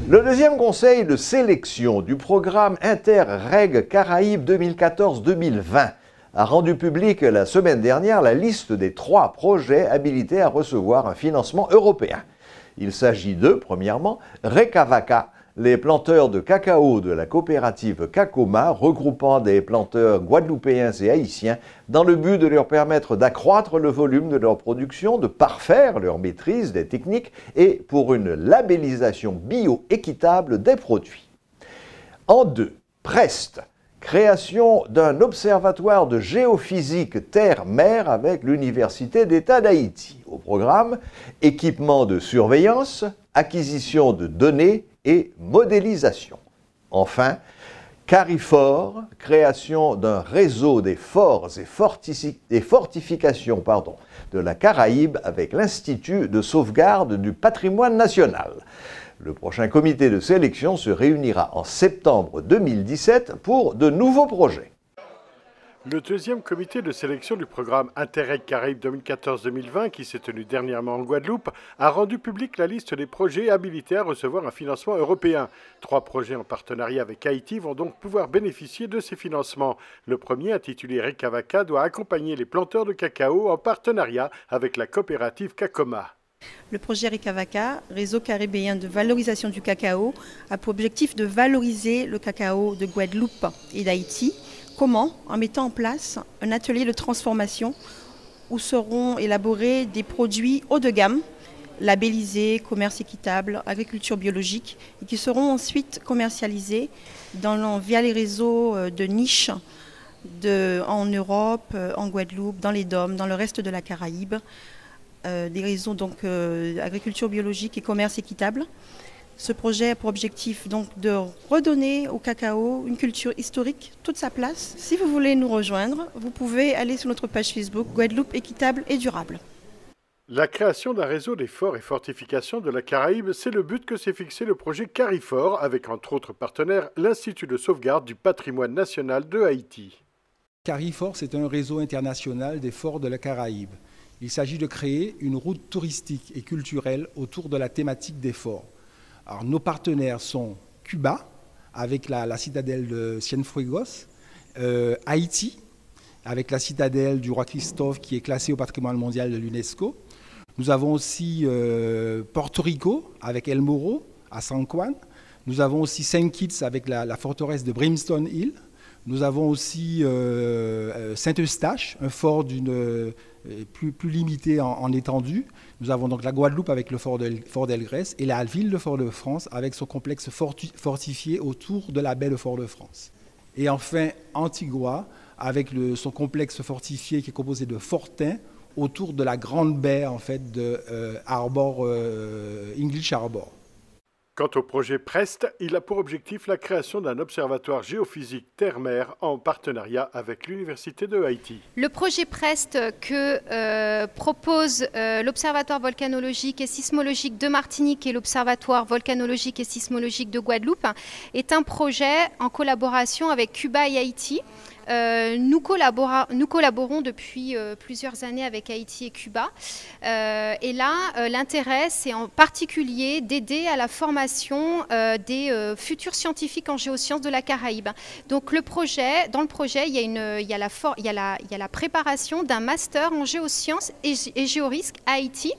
Le deuxième conseil de sélection du programme Interreg Caraïbes 2014-2020 a rendu public la semaine dernière la liste des 3 projets habilités à recevoir un financement européen. Il s'agit de, premièrement, Recavaca, les planteurs de cacao de la coopérative Cacoma, regroupant des planteurs guadeloupéens et haïtiens, dans le but de leur permettre d'accroître le volume de leur production, de parfaire leur maîtrise des techniques et pour une labellisation bio-équitable des produits. En 2, Prest, création d'un observatoire de géophysique terre-mer avec l'Université d'État d'Haïti. Au programme, équipement de surveillance, acquisition de données et modélisation. Enfin, Carifor, création d'un réseau des forts et fortifications de la Caraïbe avec l'Institut de sauvegarde du patrimoine national. Le prochain comité de sélection se réunira en septembre 2017 pour de nouveaux projets. Le deuxième comité de sélection du programme Interreg Caraïbes 2014-2020, qui s'est tenu dernièrement en Guadeloupe, a rendu publique la liste des projets habilités à recevoir un financement européen. 3 projets en partenariat avec Haïti vont donc pouvoir bénéficier de ces financements. Le premier, intitulé Recavaca, doit accompagner les planteurs de cacao en partenariat avec la coopérative Cacoma. Le projet Recavaca, réseau caribéen de valorisation du cacao, a pour objectif de valoriser le cacao de Guadeloupe et d'Haïti. Comment? En mettant en place un atelier de transformation où seront élaborés des produits haut de gamme, labellisés, commerce équitable, agriculture biologique, et qui seront ensuite commercialisés via les réseaux de niche en Europe, en Guadeloupe, dans les DOM, dans le reste de la Caraïbe. Des réseaux donc agriculture biologique et commerce équitable. Ce projet a pour objectif donc de redonner au cacao une culture historique, toute sa place. Si vous voulez nous rejoindre, vous pouvez aller sur notre page Facebook Guadeloupe équitable et durable. La création d'un réseau des forts et fortifications de la Caraïbe, c'est le but que s'est fixé le projet Carifor, avec entre autres partenaires l'Institut de sauvegarde du patrimoine national de Haïti. Carifor, c'est un réseau international des forts de la Caraïbe. Il s'agit de créer une route touristique et culturelle autour de la thématique des forts. Alors, nos partenaires sont Cuba, avec la citadelle de Cienfuegos, Haïti, avec la citadelle du roi Christophe qui est classée au patrimoine mondial de l'UNESCO. Nous avons aussi Porto Rico, avec El Morro, à San Juan. Nous avons aussi Saint Kitts, avec la forteresse de Brimstone Hill. Nous avons aussi Saint-Eustache, un fort plus limité en étendue. Nous avons donc la Guadeloupe avec le fort d'Elgrès et la ville de Fort-de-France avec son complexe fortifié autour de la baie de Fort-de-France. Et enfin, Antigua avec son complexe fortifié qui est composé de fortins autour de la grande baie en fait, de English Harbor. Quant au projet Prest, il a pour objectif la création d'un observatoire géophysique terre-mer en partenariat avec l'Université de Haïti. Le projet Prest que propose l'Observatoire volcanologique et sismologique de Martinique et l'Observatoire volcanologique et sismologique de Guadeloupe est un projet en collaboration avec Cuba et Haïti. Nous collaborons depuis plusieurs années avec Haïti et Cuba. Et là, l'intérêt, c'est en particulier d'aider à la formation des futurs scientifiques en géosciences de la Caraïbe. Donc dans le projet, il y a la préparation d'un master en géosciences et géorisques à Haïti,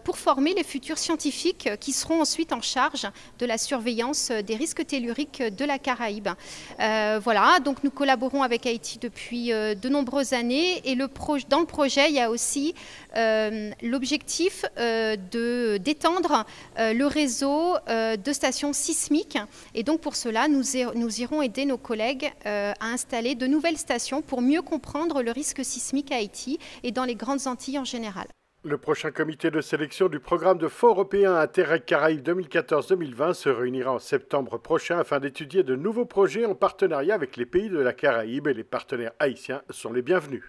pour former les futurs scientifiques qui seront ensuite en charge de la surveillance des risques telluriques de la Caraïbe. Voilà, donc nous collaborons avec Haïti depuis de nombreuses années et dans le projet, il y a aussi l'objectif d'étendre le réseau de stations sismiques et donc pour cela, nous irons aider nos collègues à installer de nouvelles stations pour mieux comprendre le risque sismique à Haïti et dans les grandes Antilles en général. Le prochain comité de sélection du programme de fonds européens Interreg Caraïbes 2014-2020 se réunira en septembre prochain afin d'étudier de nouveaux projets en partenariat avec les pays de la Caraïbe et les partenaires haïtiens sont les bienvenus.